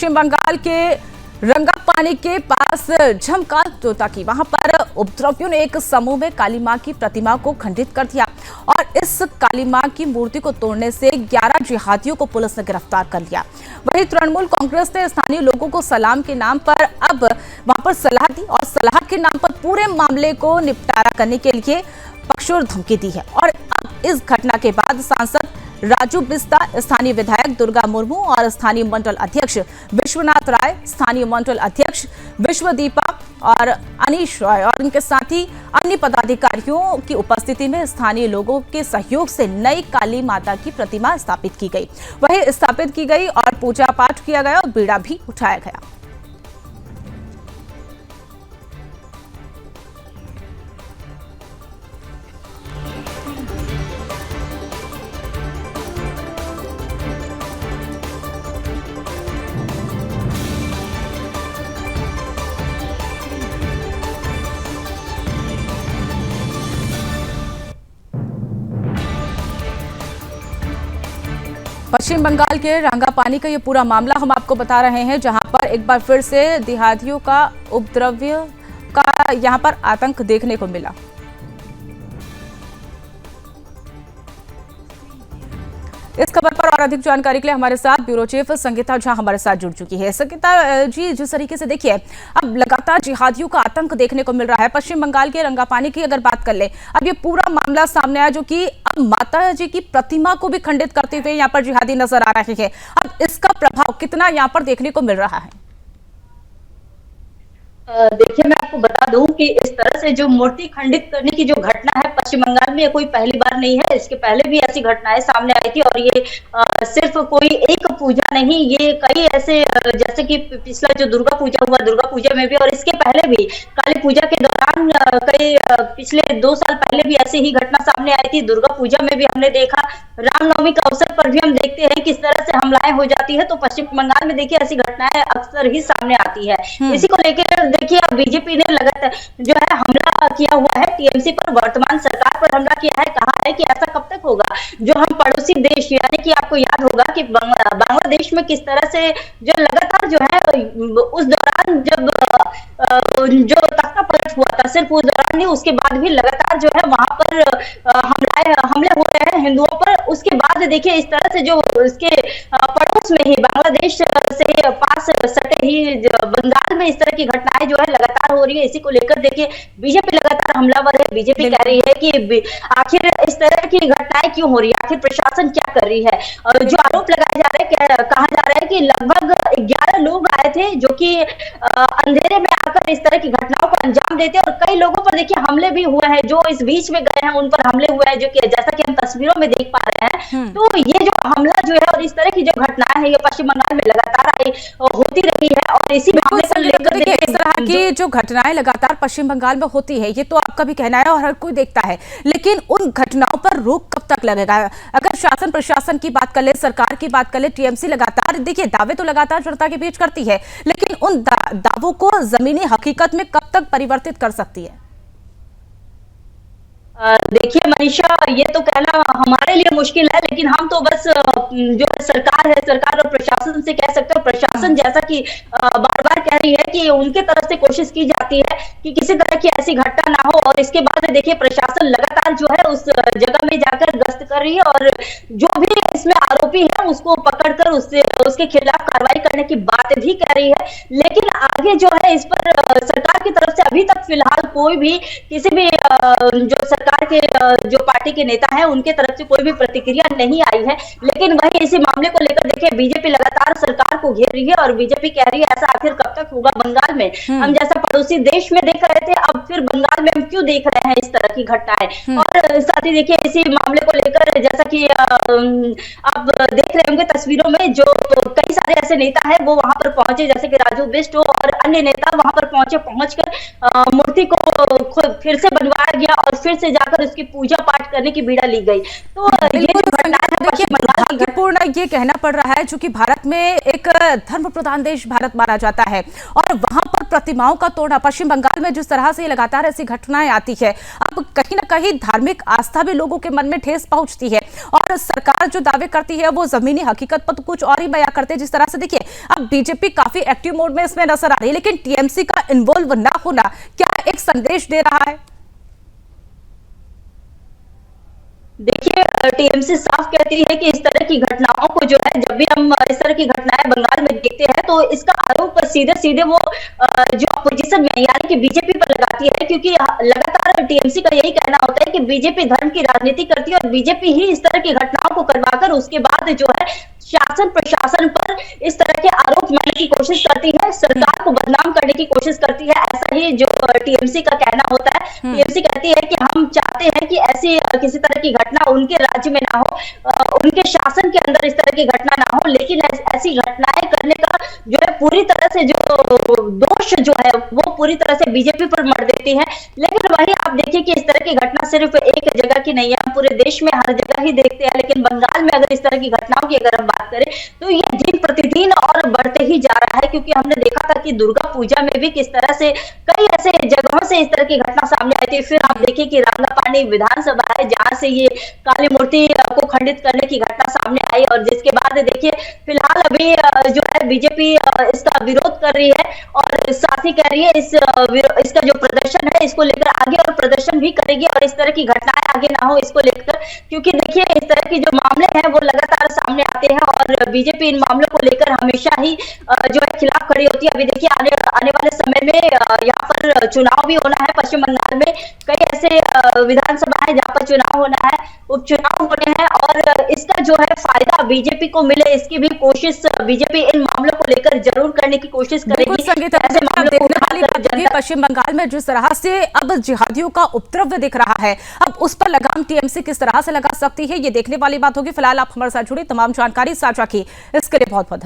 पश्चिम बंगाल के रंगापानी के पास झमका तोता की वहां पर उपद्रवियों ने एक समूह में काली मां की प्रतिमा को खंडित कर दिया और इस काली मां की मूर्ति को तोड़ने से 11 जिहादियों को पुलिस ने गिरफ्तार कर लिया। वहीं तृणमूल कांग्रेस ने स्थानीय लोगों को सलाम के नाम पर अब वहां पर सलाह दी और सलाह के नाम पर पूरे मामले को निपटारा करने के लिए पक्षोर धमकी दी है। और अब इस घटना के बाद सांसद राजू बिस्ता, स्थानीय विधायक दुर्गा मुर्मू और स्थानीय मंडल अध्यक्ष विश्वनाथ राय, स्थानीय मंडल अध्यक्ष विश्वदीपा और अनीश रॉय और उनके साथ ही अन्य पदाधिकारियों की उपस्थिति में स्थानीय लोगों के सहयोग से नई काली माता की प्रतिमा स्थापित की गई। वही स्थापित की गई और पूजा पाठ किया गया और बीड़ा भी उठाया गया। पश्चिम बंगाल के रंगापानी का ये पूरा मामला हम आपको बता रहे हैं, जहां पर एक बार फिर से जिहादियों का उपद्रव का यहां पर आतंक देखने को मिला। इस खबर पर और अधिक जानकारी के लिए हमारे साथ ब्यूरो चीफ संगीता झा हमारे साथ जुड़ चुकी है। संगीता जी, जिस तरीके से देखिए अब लगातार जिहादियों का आतंक देखने को मिल रहा है, पश्चिम बंगाल के रंगापानी की अगर बात कर ले, अब ये पूरा मामला सामने आया जो कि अब माता जी की प्रतिमा को भी खंडित करते हुए यहाँ पर जिहादी नजर आ रहे हैं। अब इसका प्रभाव कितना यहाँ पर देखने को मिल रहा है? देखिए, मैं आपको बता दूं कि इस तरह से जो मूर्ति खंडित करने की जो घटना है पश्चिम बंगाल में, ये कोई पहली बार नहीं है। इसके पहले भी ऐसी घटनाएं सामने आई थी और ये सिर्फ कोई एक पूजा नहीं, ये कई ऐसे जैसे कि पिछला जो दुर्गा पूजा हुआ, दुर्गा पूजा में भी और इसके पहले भी काली पूजा के दौरान कई पिछले 2 साल पहले भी ऐसी ही घटना सामने आई थी। दुर्गा पूजा में भी हमने देखा, रामनवमी के अवसर पर भी हम देखते हैं किस तरह से हमलाएं हो जाती है। तो पश्चिम बंगाल में देखिए ऐसी घटनाएं अक्सर ही सामने आती है। इसी को लेकर देखिए अब बीजेपी ने लगातार जो है हमला किया हुआ है टीएमसी पर, वर्तमान सरकार पर हमला किया है। कहा है कि ऐसा कब तक होगा जो हम पड़ोसी देश, यानी कि आपको याद होगा कि बांग्लादेश में किस तरह से जो लगातार जो है उस दौरान जब जो तख्ता पलट हुआ था, सिर्फ उस दौरान नहीं, उसके बाद भी लगातार जो है वहां पर हमले हो रहे हैं हिंदुओं पर। उसके बाद देखिए इस तरह से जो उसके पड़ोस में ही बांग्लादेश से पास सटे ही बंगाल में इस तरह की घटनाएं जो है लगातार हो रही है। इसी को लेकर देखिए बीजेपी लगातार हमलावर है। बीजेपी कह रही है कि आखिर इस तरह की घटनाएं क्यों हो रही है, आखिर प्रशासन क्या कर रही है। और जो आरोप लगाए जा रहे हैं, कहा जा रहा है कि लगभग 11 लोग आए थे जो कि अंधेरे में आकर इस तरह की घटनाओं को अंजाम देते और कई लोगों पर देखिए हमले भी हुए हैं। जो इस बीच में गए हैं उन पर हमले हुए हैं, जो कि जैसा कि हम तस्वीरों में देख पा रहे हैं। तो ये जो हमला जो है और इस तरह की जो घटनाएं है ये पश्चिम बंगाल में लगातार होती रही है और इसी मामले को लेकर इस तरह की जो घटनाएं लगातार पश्चिम बंगाल में होती है, ये तो आपका भी कहना है और हर कोई देखता है, लेकिन उन घटनाओं पर रोक कब तक लगेगा? अगर शासन प्रशासन की बात कर ले, सरकार की बात कर ले, टीएमसी लगातार देखिए दावे तो लगातार जनता के बीच करती है, लेकिन उन दावों को जमीनी हकीकत में कब तक परिवर्तित कर सकती है? देखिए मनीषा, ये तो कहना हमारे लिए मुश्किल है, लेकिन हम तो बस जो सरकार है, सरकार और प्रशासन से कह सकते हो। प्रशासन जैसा कि बार बार कह रही है कि उनके तरफ से कोशिश की जाती है कि किसी तरह की ऐसी घटना ना हो। और इसके बाद देखिए प्रशासन लगातार जो है उस जगह में जाकर गश्त कर रही है और जो भी इसमें आरोपी है उसको पकड़कर उसके खिलाफ कार्रवाई करने की बात भी कह रही है। लेकिन आगे जो है इस पर सरकार की तरफ से अभी तक फिलहाल कोई भी किसी भी जो सरकार के जो पार्टी के नेता हैं उनके तरफ से कोई भी प्रतिक्रिया नहीं आई है। लेकिन वही इसी मामले को लेकर देखिए बीजेपी लगातार सरकार को घेर रही है और बीजेपी कह रही है ऐसा आखिर कब तक होगा। बंगाल में हम जैसा पड़ोसी देश में देख रहे थे, अब फिर बंगाल में हम क्यों देख रहे हैं इस तरह की घटनाएं। और साथ ही देखिए इसी मामले को लेकर जैसा कि आप देख रहे होंगे तस्वीरों में, जो कई सारे ऐसे नेता है वो वहां पर पहुंचे, जैसे कि राजू बिस्ट और अन्य नेता वहां पर पहुंचकर मूर्ति को फिर से बनवाया गया और फिर से जाकर उसकी पूजा पाठ करने की बीड़ा ली गई। तो ये जो घटना है देखिए, दुर्भाग्यपूर्ण ये कहना पड़ रहा है, चूंकि भारत में एक धर्म प्रधान देश भारत माना जाता है और वहां पर प्रतिमाओं का तोड़ना, पश्चिम बंगाल में जिस तरह से लगातार ऐसी घटनाएं आती है, अब कहीं ना कहीं धार्मिक आस्था भी लोगों के मन में ठेस पहुंचती है और सरकार जो दावे करती है वो जमीनी हकीकत पर तो कुछ और ही बयां करते हैं। जिस तरह से देखिए, अब बीजेपी काफी एक्टिव मोड में इसमें नजर आ रही है, लेकिन टीएमसी का इन्वॉल्व ना होना क्या एक संदेश दे रहा है? देखिए, टीएमसी साफ कहती है कि इस तरह की घटनाओं को जो है, जब भी हम इस तरह की घटनाएं बंगाल में देखते हैं तो इसका आरोप सीधे सीधे वो जो अपोजिशन में यानी कि बीजेपी पर लगाती है, क्योंकि लगातार टीएमसी का यही कहना होता है कि बीजेपी धर्म की राजनीति करती है और बीजेपी ही इस तरह की घटनाओं को करवाकर उसके बाद जो है शासन प्रशासन पर इस तरह के आरोप लगाने की कोशिश करती है, सरकार को बदनाम करने की कोशिश करती है। ऐसा ही जो टीएमसी का कहना होता है। टीएमसी कहती है कि हम चाहते हैं कि ऐसी किसी तरह की घटना उनके राज्य में ना हो, उनके शासन के अंदर इस तरह की घटना ना हो, लेकिन ऐसी घटनाएं करने का जो है पूरी तरह से जो दोष जो है वो पूरी तरह से बीजेपी पर मर देती है। लेकिन वही आप देखिए कि इस तरह की घटना सिर्फ एक जगह की नहीं है, हम पूरे देश में हर जगह ही देखते हैं, लेकिन बंगाल में अगर इस तरह की घटनाओं की अगर हम बात करें तो ये दिन प्रतिदिन और बढ़ते ही जा रहा है, क्योंकि हमने देखा था कि दुर्गा पूजा में भी किस तरह से कई ऐसे जगहों से इस तरह की घटना सामने आई थी। फिर आप देखिए कि रांगापानी विधानसभा है जहां से ये काली मूर्ति को खंडित करने की घटना सामने आई और जिसके बाद देखिए फिलहाल अभी जो है बीजेपी इसका विरोध कर रही है और साथ ही कह रही है इसका जो प्रदर्शन है इसको लेकर आगे और प्रदर्शन भी करेगी और इस तरह की घटनाएं आगे ना हो इसको लेकर, क्योंकि देखिए इस तरह के जो मामले हैं वो लगातार सामने आते हैं और बीजेपी इन मामलों को लेकर हमेशा ही जो है खिलाफ खड़ी होती है। अभी देखिए आने वाले समय में यहाँ पर चुनाव भी होना है, पश्चिम बंगाल में कई ऐसे विधानसभा है जहाँ पर चुनाव होना है, उपचुनाव होने हैं और इसका जो है फायदा बीजेपी को मिले इसकी भी कोशिश बीजेपी इन मामलों को लेकर जरूर करने की कोशिश करेगी। ऐसे मामलों को पश्चिम बंगाल में जिस तरह से अब जिहादियों का उपद्रव दिख रहा है, अब उस पर लगाम टीएमसी किस तरह से लगा सकती है, ये देखने वाली बात होगी। फिलहाल आप हमारे साथ जुड़ी, तमाम जानकारी साझा की इसके लिए बहुत बहुत